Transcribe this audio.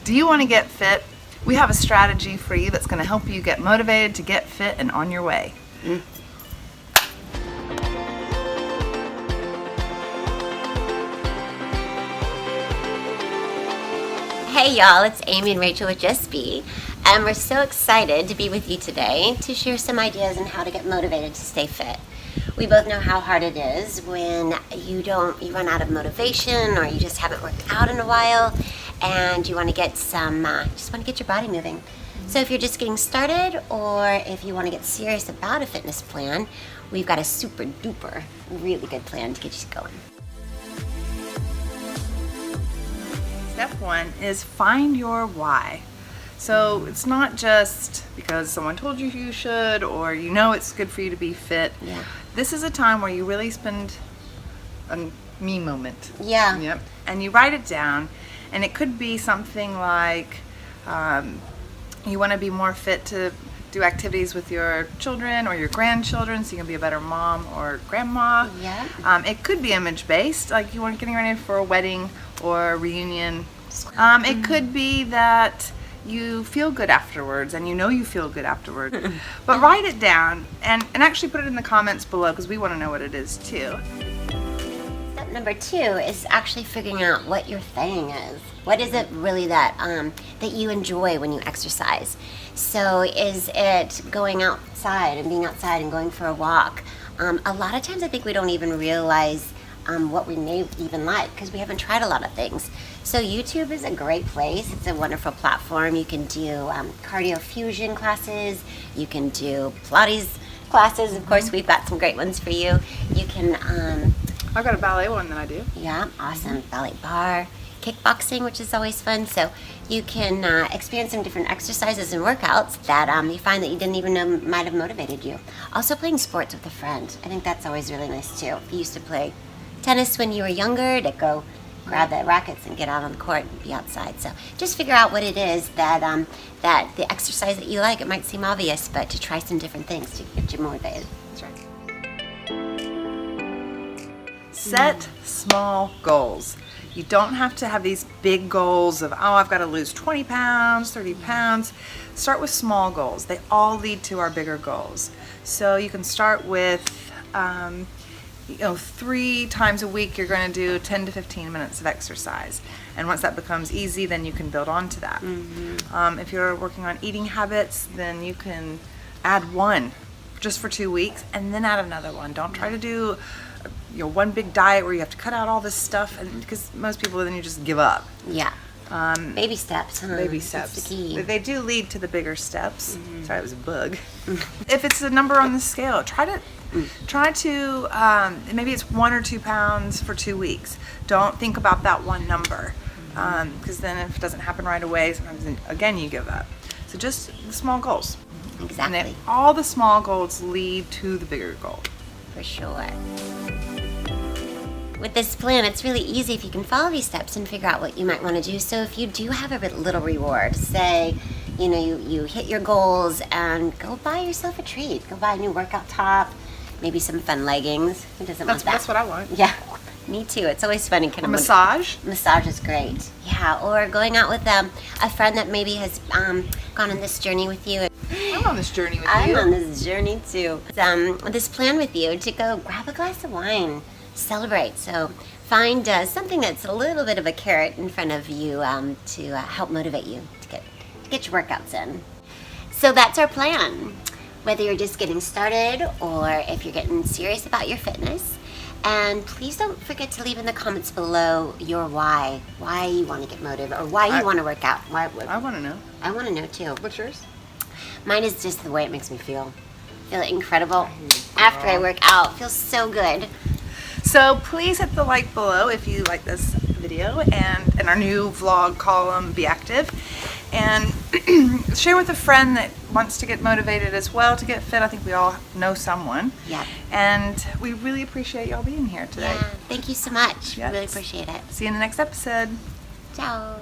Do you want to get fit? We have a strategy for you that's going to help you get motivated to get fit and on your way. Hey y'all, it's Amy and Rachel with Just Be, and we're so excited to be with you today to share some ideas on how to get motivated to stay fit. We both know how hard it is when you run out of motivation, or you just haven't worked out in a while and you want to get just want to get your body moving. So if you're just getting started, or if you want to get serious about a fitness plan, we've got a super duper really good plan to get you going. Step one is find your why. So it's not just because someone told you you should, or you know it's good for you to be fit. Yeah. This is a time where you really spend a me moment. Yeah. Yep. And you write it down, and it could be something like you want to be more fit to do activities with your children or your grandchildren, so you can be a better mom or grandma. Yeah. It could be image-based, like you want getting ready for a wedding or a reunion. It could be that you feel good afterwards, and you know you feel good afterwards. But write it down and actually put it in the comments below, because we want to know what it is too. Step number 2 is actually figuring out what your thing is. What is it really that you enjoy when you exercise? So is it going outside and being outside and going for a walk? A lot of times I think we don't even realize what we may even like, because we haven't tried a lot of things. So YouTube is a great place. It's a wonderful platform. You can do cardio fusion classes. You can do Pilates classes. Of course, we've got some great ones for you. You can... I've got a ballet one that I do. Yeah, awesome. Ballet bar, kickboxing, which is always fun. So you can experience some different exercises and workouts that you find that you didn't even know might have motivated you. Also playing sports with a friend. I think that's always really nice too. If you used to play tennis when you were younger, to go grab the rackets and get out on the court and be outside. So just figure out what it is that that the exercise that you like. It might seem obvious, but to try some different things to get you motivated. That's right. Set small goals. You don't have to have these big goals of, oh, I've got to lose 20 pounds, 30 pounds. Start with small goals. They all lead to our bigger goals. So you can start with 3 times a week you're going to do 10 to 15 minutes of exercise, and once that becomes easy, then you can build on to that. If you're working on eating habits, then you can add one just for 2 weeks and then add another one. Don't try to do one big diet where you have to cut out all this stuff, and because most people, then you just give up. Yeah. Baby steps, huh? Baby steps. That's the key. They do lead to the bigger steps. Sorry, it was a bug. If it's a number on the scale, try to maybe it's 1 or 2 pounds for 2 weeks. Don't think about that one number, because then if it doesn't happen right away, sometimes again you give up. So just the small goals. Exactly. And all the small goals lead to the bigger goal. For sure. With this plan, it's really easy if you can follow these steps and figure out what you might want to do. So if you do have a little reward, say, you hit your goals, and go buy yourself a treat. Go buy a new workout top, maybe some fun leggings. Who doesn't want that? That's what I want. Yeah, me too. It's always fun. A massage? Massage is great. Yeah, or going out with a friend that maybe has gone on this journey with you. I'm on this journey with you. I'm on this journey too. This plan with you to go grab a glass of wine, celebrate. So find something that's a little bit of a carrot in front of you to help motivate you to get your workouts in. So that's our plan. Whether you're just getting started or if you're getting serious about your fitness. And please don't forget to leave in the comments below your why you want to get motivated, or why you want to work out. I want to know. I want to know too. What's yours? Mine is just the way it makes me feel. Feel incredible after I work out. Feels so good. So please hit the like below if you like this video, and in our new vlog column, Be Active. And share with a friend that wants to get motivated as well to get fit. I think we all know someone. Yeah. And we really appreciate y'all being here today. Yeah. Thank you so much. Yes. Really appreciate it. See you in the next episode. Ciao.